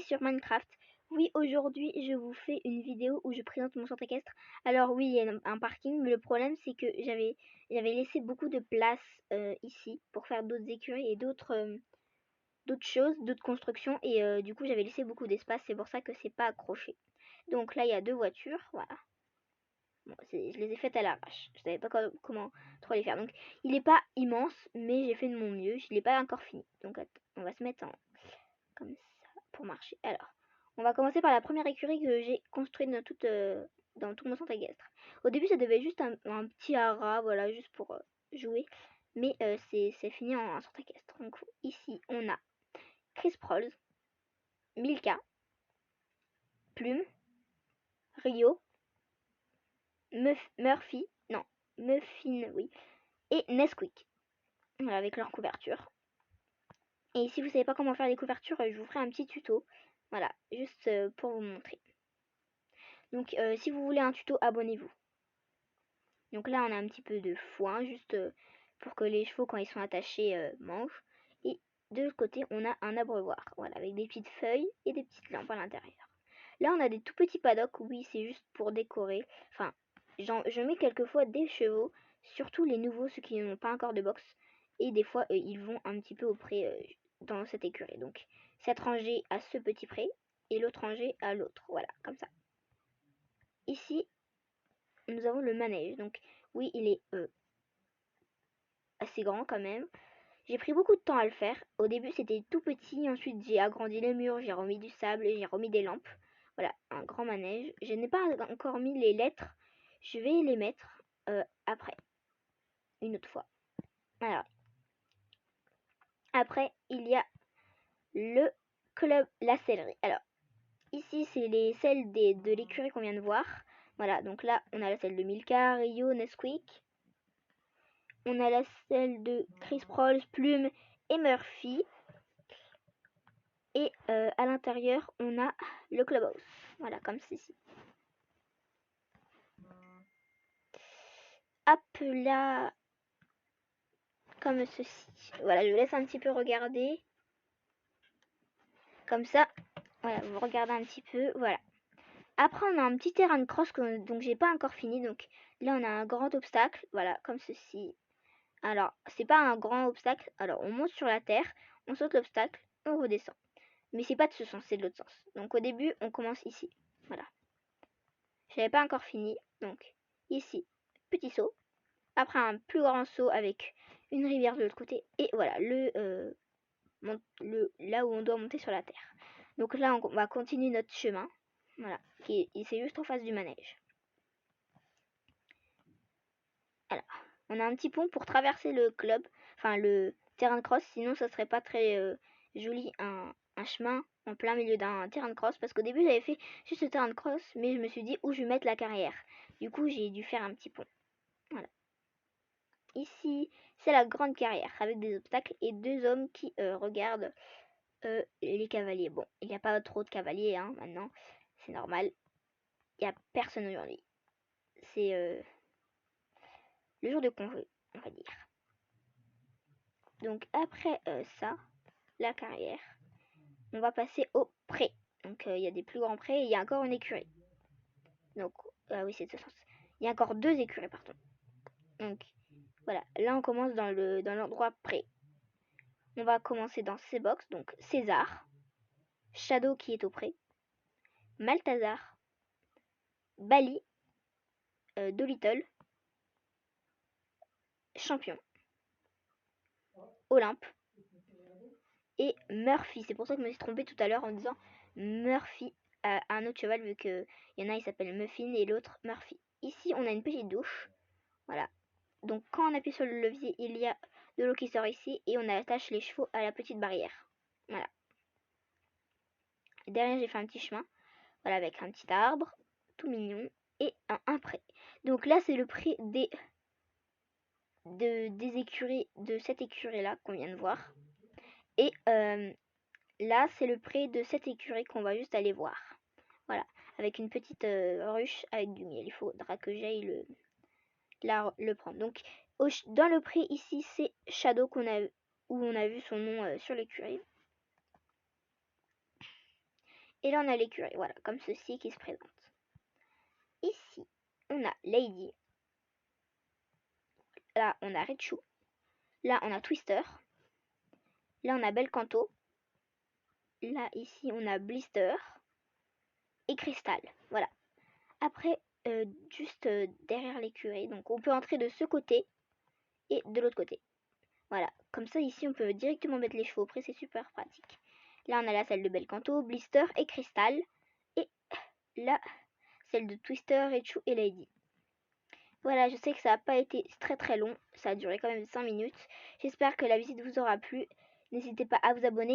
Sur Minecraft. Oui, aujourd'hui je vous fais une vidéo où je présente mon centre équestre. Alors oui, il y a un parking, mais le problème c'est que j'avais laissé beaucoup de place ici pour faire d'autres écuries et d'autres choses, d'autres constructions, et du coup j'avais laissé beaucoup d'espace, c'est pour ça que c'est pas accroché. Donc là il y a deux voitures, voilà. Bon, je les ai faites à l'arrache, je savais pas comment trop les faire. Donc il n'est pas immense, mais j'ai fait de mon mieux, je l'ai pas encore fini. Donc attends, on va se mettre comme ça pour marcher. Alors, on va commencer par la première écurie que j'ai construite dans tout mon centre équestre. Au début, ça devait être juste un petit haras, voilà, juste pour jouer. Mais c'est fini en centre équestre. Donc ici, on a Chris Prolls, Milka, Plume, Rio, Murphy, non, Muffin, oui, et Nesquik. Voilà, avec leur couverture. Et si vous savez pas comment faire les couvertures, je vous ferai un petit tuto. Voilà, juste pour vous montrer. Donc si vous voulez un tuto, abonnez-vous. Donc là on a un petit peu de foin, juste pour que les chevaux quand ils sont attachés mangent. Et de l'autre côté on a un abreuvoir, voilà, avec des petites feuilles et des petites lampes à l'intérieur. Là on a des tout petits paddocks, oui c'est juste pour décorer. Enfin, je mets quelquefois des chevaux, surtout les nouveaux, ceux qui n'ont pas encore de box. Et des fois ils vont un petit peu au pré dans cette écurie. Donc cette rangée à ce petit pré et l'autre rangée à l'autre, voilà, comme ça. Ici nous avons le manège. Donc oui, il est assez grand quand même. J'ai pris beaucoup de temps à le faire. Au début c'était tout petit, ensuite j'ai agrandi les murs, j'ai remis du sable, j'ai remis des lampes. Voilà, un grand manège. Je n'ai pas encore mis les lettres. Je vais les mettre après, une autre fois. Alors, après il y a le club la sellerie. Alors, ici c'est les selles de l'écurie qu'on vient de voir. Voilà, donc là on a la selle de Milka, Rio, Nesquik. On a la selle de Chris Prolls, Plume et Murphy. Et à l'intérieur, on a le clubhouse. Voilà, comme ceci. Hop là, comme ceci. Voilà, je laisse un petit peu regarder. Comme ça, voilà, vous regardez un petit peu. Voilà. Après, on a un petit terrain de cross, donc j'ai pas encore fini. Donc là, on a un grand obstacle. Voilà, comme ceci. Alors, c'est pas un grand obstacle. Alors, on monte sur la terre, on saute l'obstacle, on redescend. Mais c'est pas de ce sens, c'est de l'autre sens. Donc au début, on commence ici. Voilà. Je n'avais pas encore fini. Donc ici, petit saut. Après un plus grand saut avec une rivière de l'autre côté. Et voilà, là où on doit monter sur la terre. Donc là, on va continuer notre chemin. Voilà, c'est juste en face du manège. Alors, on a un petit pont pour traverser le club, enfin le terrain de cross. Sinon, ça serait pas très joli, un chemin en plein milieu d'un terrain de cross. Parce qu'au début, j'avais fait juste le terrain de cross, mais je me suis dit où je vais mettre la carrière. Du coup, j'ai dû faire un petit pont. Voilà. Ici, c'est la grande carrière avec des obstacles et deux hommes qui regardent les cavaliers. Bon, il n'y a pas trop de cavaliers hein, maintenant, c'est normal. Il n'y a personne aujourd'hui. C'est le jour de congé, on va dire. Donc après ça, la carrière, on va passer au pré. Donc il y a des plus grands prés et il y a encore une écurie. Donc, ah oui, c'est de ce sens. Il y a encore deux écuries, pardon. Donc, voilà. Là, on commence dans l'endroit pré. On va commencer dans ces box. Donc, César, Shadow qui est au pré, Malthazar, Bali, Dolittle, Champion, Olympe et Murphy. C'est pour ça que je me suis trompée tout à l'heure en disant Murphy à un autre cheval, vu qu'il y en a, il s'appelle Muffin et l'autre Murphy. Ici, on a une petite douche. Voilà. Donc, quand on appuie sur le levier, il y a de l'eau qui sort ici et on attache les chevaux à la petite barrière. Voilà. Derrière, j'ai fait un petit chemin. Voilà, avec un petit arbre, tout mignon, et un pré. Donc là, c'est le pré des écuries, de cette écurie là qu'on vient de voir. Et là c'est le pré de cette écurie qu'on va juste aller voir. Voilà, avec une petite ruche avec du miel. Il faudra que j'aille le prendre. Donc dans le pré ici c'est Shadow où on a vu son nom sur l'écurie. Et là, on a l'écurie, voilà, comme ceci qui se présente. Ici, on a Lady. Là, on a Raichu. Là, on a Twister. Là, on a Belcanto. Là, ici, on a Blister. Et Crystal, voilà. Après, juste derrière l'écurie, donc on peut entrer de ce côté et de l'autre côté. Voilà, comme ça, ici, on peut directement mettre les chevaux auprès, c'est super pratique. Là, on a la salle de Belcanto, Blister et Crystal. Et là, celle de Twister, Raichu et Lady. Voilà, je sais que ça n'a pas été très très long, ça a duré quand même 5 minutes. J'espère que la visite vous aura plu. N'hésitez pas à vous abonner